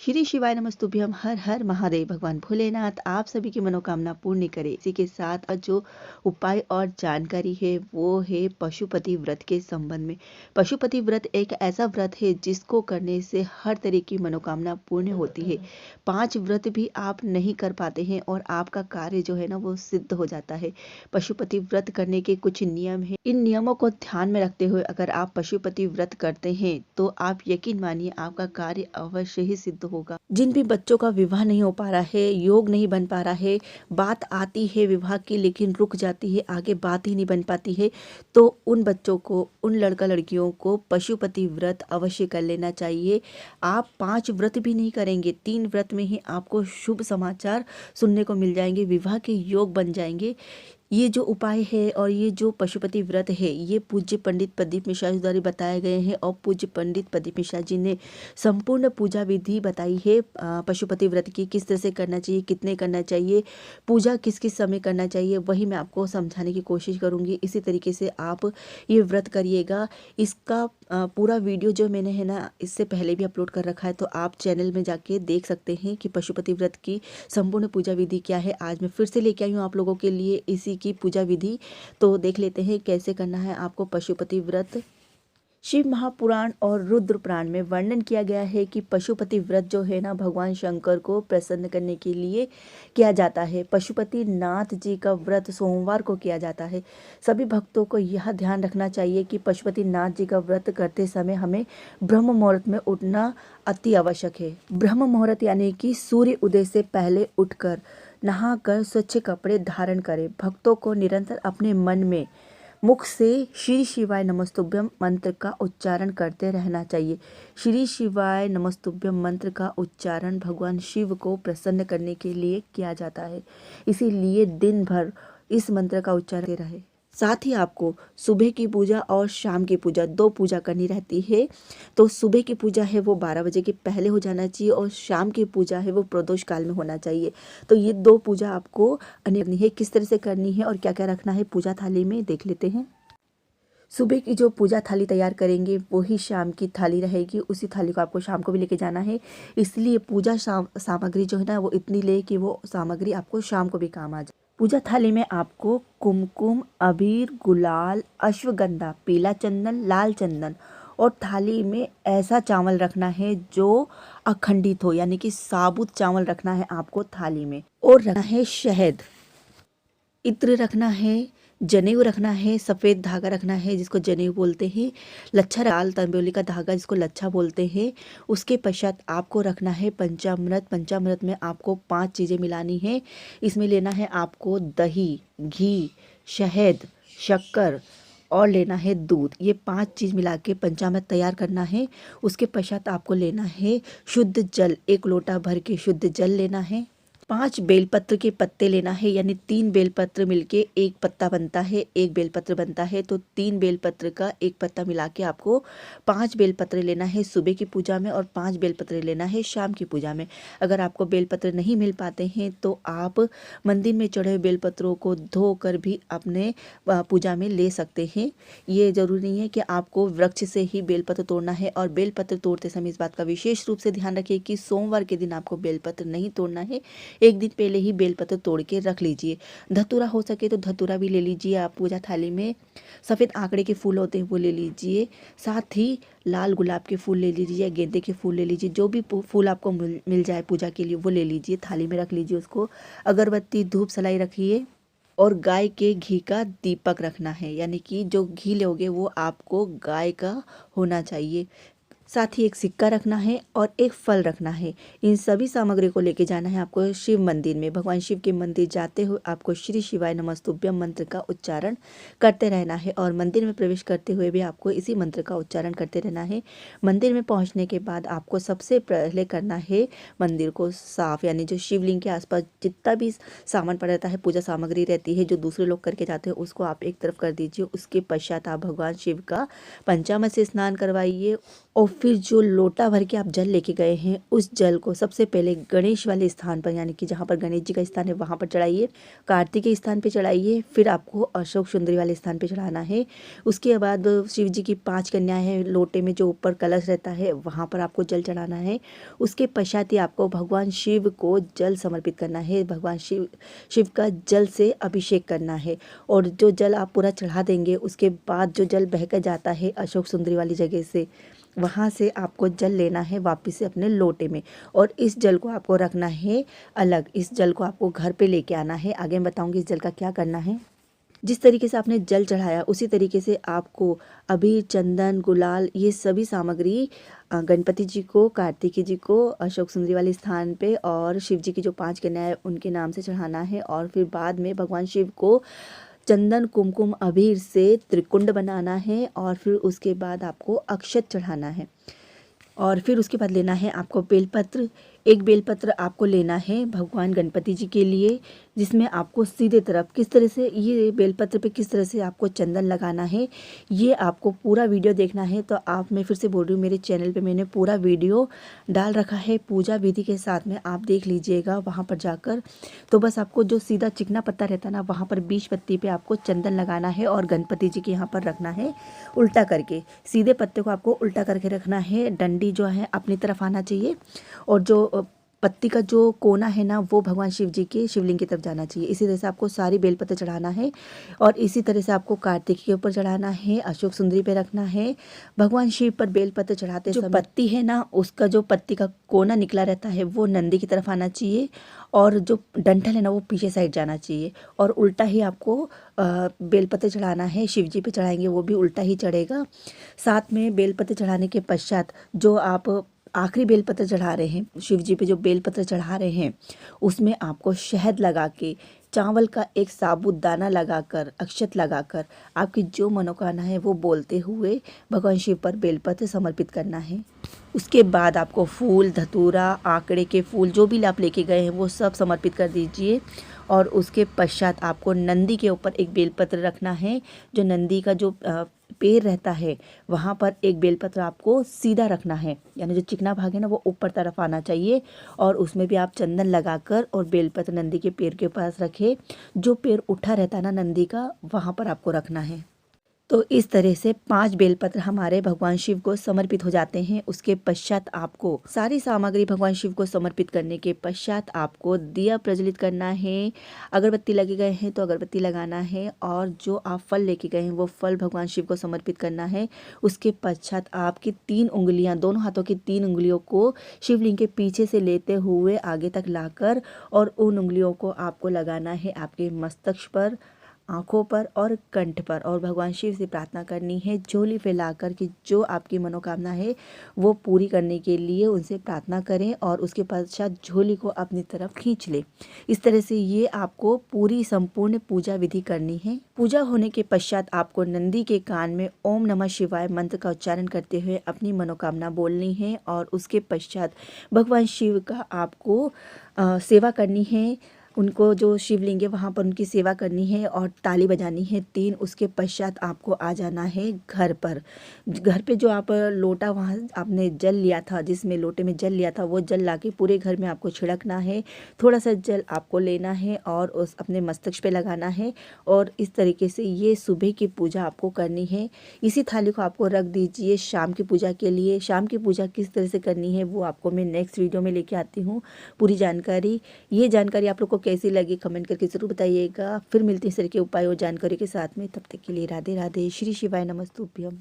श्री शिवाय नमस्तुभ्यम। हर हर महादेव। भगवान भोलेनाथ आप सभी की मनोकामना पूर्ण करे। इसी के साथ जो उपाय और जानकारी है वो है पशुपति व्रत के संबंध में। पशुपति व्रत एक ऐसा व्रत है जिसको करने से हर तरह की मनोकामना पूर्ण होती है। 5 व्रत भी आप नहीं कर पाते हैं और आपका कार्य जो है ना वो सिद्ध हो जाता है। पशुपति व्रत करने के कुछ नियम है। इन नियमों को ध्यान में रखते हुए अगर आप पशुपति व्रत करते हैं तो आप यकीन मानिए आपका कार्य अवश्य ही सिद्ध होगा। जिन भी बच्चों का विवाह नहीं हो पा रहा है, योग नहीं बन पा रहा है, बात आती है विवाह की लेकिन रुक जाती है, आगे बात ही नहीं बन पाती है, तो उन बच्चों को, उन लड़का लड़कियों को पशुपति व्रत अवश्य कर लेना चाहिए। आप 5 व्रत भी नहीं करेंगे, 3 व्रत में ही आपको शुभ समाचार सुनने को मिल जाएंगे, विवाह के योग बन जाएंगे। ये जो उपाय है और ये जो पशुपति व्रत है ये पूज्य पंडित प्रदीप मिश्रा जी द्वारा बताए गए हैं और पूज्य पंडित प्रदीप मिश्रा जी ने संपूर्ण पूजा विधि बताई है। पशुपति व्रत की किस तरह से करना चाहिए, कितने करना चाहिए, पूजा किस किस समय करना चाहिए, वही मैं आपको समझाने की कोशिश करूंगी। इसी तरीके से आप ये व्रत करिएगा। इसका पूरा वीडियो जो मैंने है ना इससे पहले भी अपलोड कर रखा है, तो आप चैनल में जाके देख सकते हैं कि पशुपति व्रत की संपूर्ण पूजा विधि क्या है। आज मैं फिर से लेके आई हूँ आप लोगों के लिए इसी की पूजा विधि। तो देख लेते हैं कैसे करना है आपको पशुपति व्रत। शिव महापुराण और रुद्र पुराण में वर्णन किया गया है कि पशुपति व्रत जो है ना भगवान शंकर को प्रसन्न करने के लिए किया जाता है। पशुपति नाथ जी का व्रत सोमवार को किया जाता है। सभी भक्तों को यह ध्यान रखना चाहिए कि पशुपति नाथ जी का व्रत करते समय हमें ब्रह्म मुहूर्त में उठना अति आवश्यक है। ब्रह्म मुहूर्त यानी कि सूर्य उदय से पहले उठकर नहाकर स्वच्छ कपड़े धारण करें। भक्तों को निरंतर अपने मन में मुख से श्री शिवाय नमस्तुभ्यम मंत्र का उच्चारण करते रहना चाहिए। श्री शिवाय नमस्तुभ्यम मंत्र का उच्चारण भगवान शिव को प्रसन्न करने के लिए किया जाता है, इसीलिए दिन भर इस मंत्र का उच्चारण रहे। साथ ही आपको सुबह की पूजा और शाम की पूजा 2 पूजा करनी रहती है। तो सुबह की पूजा है वो 12 बजे के पहले हो जाना चाहिए और शाम की पूजा है वो प्रदोष काल में होना चाहिए। तो ये 2 पूजा आपको करनी है। किस तरह से करनी है और क्या क्या रखना है पूजा थाली में देख लेते हैं। सुबह की जो पूजा थाली तैयार करेंगे वही शाम की थाली रहेगी। उसी थाली को आपको शाम को भी लेके जाना है, इसलिए पूजा सामग्री जो है ना वो इतनी ले कि वो सामग्री आपको शाम को भी काम आ जाए। पूजा थाली में आपको कुमकुम, अबीर, गुलाल, अश्वगंधा, पीला चंदन, लाल चंदन और थाली में ऐसा चावल रखना है जो अखंडित हो, यानी कि साबुत चावल रखना है आपको थाली में। और रखना है शहद, इत्र रखना है, जनेऊ रखना है, सफ़ेद धागा रखना है जिसको जनेऊ बोलते हैं, लच्छा, लाल तंबोली का धागा जिसको लच्छा बोलते हैं। उसके पश्चात आपको रखना है पंचामृत। पंचामृत में आपको 5 चीज़ें मिलानी है। इसमें लेना है आपको दही, घी, शहद, शक्कर और लेना है दूध। ये 5 चीज़ मिला के पंचामृत तैयार करना है। उसके पश्चात आपको लेना है शुद्ध जल, 1 लोटा भर के शुद्ध जल लेना है। 5 बेलपत्र के पत्ते लेना है, यानी 3 बेलपत्र मिलके 1 पत्ता बनता है, 1 बेलपत्र बनता है। तो 3 बेलपत्र का 1 पत्ता मिला के आपको 5 बेलपत्र लेना है सुबह की पूजा में और 5 बेलपत्र लेना है शाम की पूजा में। अगर आपको बेलपत्र नहीं मिल पाते हैं तो आप मंदिर में चढ़े हुए बेलपत्रों को धोकर भी अपने पूजा में ले सकते हैं। ये जरूरी नहीं है कि आपको वृक्ष से ही बेलपत्र तोड़ना है। और बेलपत्र तोड़ते समय इस बात का विशेष रूप से ध्यान रखिए कि सोमवार के दिन आपको बेलपत्र नहीं तोड़ना है। 1 दिन पहले ही बेलपत्र तोड़ के रख लीजिए। धतूरा हो सके तो धतूरा भी ले लीजिए आप पूजा थाली में। सफ़ेद आंकड़े के फूल होते हैं वो ले लीजिए। साथ ही लाल गुलाब के फूल ले लीजिए, गेंदे के फूल ले लीजिए। जो भी फूल आपको मिल जाए पूजा के लिए वो ले लीजिए, थाली में रख लीजिए उसको। अगरबत्ती, धूप, सलाई रखिए और गाय के घी का दीपक रखना है, यानी कि जो घी लोगे वो आपको गाय का होना चाहिए। साथ ही एक सिक्का रखना है और एक फल रखना है। इन सभी सामग्री को लेके जाना है आपको शिव मंदिर में। भगवान शिव के मंदिर जाते हुए आपको श्री शिवाय नमस्तुभ्यम मंत्र का उच्चारण करते रहना है और मंदिर में प्रवेश करते हुए भी आपको इसी मंत्र का उच्चारण करते रहना है। मंदिर में पहुंचने के बाद आपको सबसे पहले करना है मंदिर को साफ, यानी जो शिवलिंग के आसपास जितना भी सामान पड़ा रहता है, पूजा सामग्री रहती है जो दूसरे लोग करके जाते हैं, उसको आप एक तरफ कर दीजिए। उसके पश्चात आप भगवान शिव का पंचामृत से स्नान करवाइए और फिर जो लोटा भर के आप जल लेके गए हैं उस जल को सबसे पहले गणेश वाले स्थान पर, यानी कि जहाँ पर गणेश जी का स्थान है वहाँ पर चढ़ाइए, कार्तिक के स्थान पे चढ़ाइए, फिर आपको अशोक सुंदरी वाले स्थान पे चढ़ाना है। उसके बाद शिव जी की 5 कन्याएं हैं, लोटे में जो ऊपर कलश रहता है वहाँ पर आपको जल चढ़ाना है। उसके पश्चात ही आपको भगवान शिव को जल समर्पित करना है, भगवान शिव का जल से अभिषेक करना है। और जो जल आप पूरा चढ़ा देंगे उसके बाद जो जल बहकर जाता है अशोक सुंदरी वाली जगह से, वहाँ से आपको जल लेना है वापस से अपने लोटे में, और इस जल को आपको रखना है अलग। इस जल को आपको घर पे लेके आना है। आगे मैं बताऊंगी इस जल का क्या करना है। जिस तरीके से आपने जल चढ़ाया उसी तरीके से आपको अबीर, चंदन, गुलाल, ये सभी सामग्री गणपति जी को, कार्तिकी जी को अशोक सुंदरी वाले स्थान पे और शिव जी की जो 5 कन्याएं उनके नाम से चढ़ाना है। और फिर बाद में भगवान शिव को चंदन, कुमकुम, अबीर से त्रिकुंड बनाना है। और फिर उसके बाद आपको अक्षत चढ़ाना है। और फिर उसके बाद लेना है आपको बेलपत्र। एक बेलपत्र आपको लेना है भगवान गणपति जी के लिए, जिसमें आपको सीधे तरफ किस तरह से ये बेलपत्र पे किस तरह से आपको चंदन लगाना है, ये आपको पूरा वीडियो देखना है। तो मैं फिर से बोल रही हूँ, मेरे चैनल पे मैंने पूरा वीडियो डाल रखा है पूजा विधि के साथ में, आप देख लीजिएगा वहाँ पर जाकर। तो बस आपको जो सीधा चिकना पत्ता रहता है ना, वहाँ पर 20 पत्ती पे आपको चंदन लगाना है और गणपति जी के यहाँ पर रखना है उल्टा करके। सीधे पत्ते को आपको उल्टा करके रखना है, डंडी जो है अपनी तरफ आना चाहिए, और जो पत्ती का जो कोना है ना वो भगवान शिव जी के शिवलिंग की तरफ जाना चाहिए। इसी तरह से आपको सारी बेलपत्र चढ़ाना है। और इसी तरह से आपको कार्तिक के ऊपर चढ़ाना है, अशोक सुंदरी पे रखना है। भगवान शिव पर बेलपत्र चढ़ाते जो पत्ती है ना, उसका जो पत्ती का कोना निकला रहता है वो नंदी की तरफ आना चाहिए, और जो डंठल है ना वो पीछे साइड जाना चाहिए। और उल्टा ही आपको बेलपत्र चढ़ाना है। शिव जी पे चढ़ाएंगे वो भी उल्टा ही चढ़ेगा। साथ में बेलपत्र चढ़ाने के पश्चात जो आप आखिरी बेलपत्र चढ़ा रहे हैं, शिव जी पे जो बेलपत्र चढ़ा रहे हैं, उसमें आपको शहद लगा के, चावल का एक साबुत दाना लगाकर, अक्षत लगाकर आपकी जो मनोकामना है वो बोलते हुए भगवान शिव पर बेलपत्र समर्पित करना है। उसके बाद आपको फूल, धतूरा, आंकड़े के फूल जो भी आप लेके गए हैं वो सब समर्पित कर दीजिए। और उसके पश्चात आपको नंदी के ऊपर एक बेलपत्र रखना है। जो नंदी का जो पैर रहता है वहाँ पर एक बेलपत्र आपको सीधा रखना है, यानी जो चिकना भाग है ना वो ऊपर तरफ आना चाहिए। और उसमें भी आप चंदन लगाकर और बेलपत्र नंदी के पैर के पास रखे। जो पैर उठा रहता है ना नंदी का, वहाँ पर आपको रखना है। तो इस तरह से 5 बेलपत्र हमारे भगवान शिव को समर्पित हो जाते हैं। उसके पश्चात आपको सारी सामग्री भगवान शिव को समर्पित करने के पश्चात आपको दिया प्रज्वलित करना है। अगरबत्ती लगे गए हैं तो अगरबत्ती लगाना है, और जो आप फल लेके गए हैं वो फल भगवान शिव को समर्पित करना है। उसके पश्चात आपकी 3 उंगलियां, दोनों हाथों की 3 उंगलियों को शिवलिंग के पीछे से लेते हुए आगे तक लाकर, और उन उंगलियों को आपको लगाना है आपके मस्तक पर, आँखों पर और कंठ पर। और भगवान शिव से प्रार्थना करनी है झोली फैलाकर कि जो आपकी मनोकामना है वो पूरी करने के लिए उनसे प्रार्थना करें, और उसके पश्चात झोली को अपनी तरफ खींच ले। इस तरह से ये आपको पूरी संपूर्ण पूजा विधि करनी है। पूजा होने के पश्चात आपको नंदी के कान में ओम नमः शिवाय मंत्र का उच्चारण करते हुए अपनी मनोकामना बोलनी है। और उसके पश्चात भगवान शिव का आपको सेवा करनी है। उनको जो शिवलिंग है वहाँ पर उनकी सेवा करनी है और ताली बजानी है 3। उसके पश्चात आपको आ जाना है घर पर। घर पे जो आप लोटा वहाँ आपने जल लिया था, जिसमें लोटे में जल लिया था, वो जल लाके पूरे घर में आपको छिड़कना है। थोड़ा सा जल आपको लेना है और उस अपने मस्तक पे लगाना है। और इस तरीके से ये सुबह की पूजा आपको करनी है। इसी थाली को आपको रख दीजिए शाम की पूजा के लिए। शाम की पूजा किस तरह से करनी है वो आपको मैं नेक्स्ट वीडियो में लेके आती हूँ पूरी जानकारी। ये जानकारी आप लोग को कैसी लगी कमेंट करके ज़रूर बताइएगा। फिर मिलते हैं इस तरह के उपाय और जानकारी के साथ में। तब तक के लिए राधे राधे। श्री शिवाय नमस्तुभ्यम।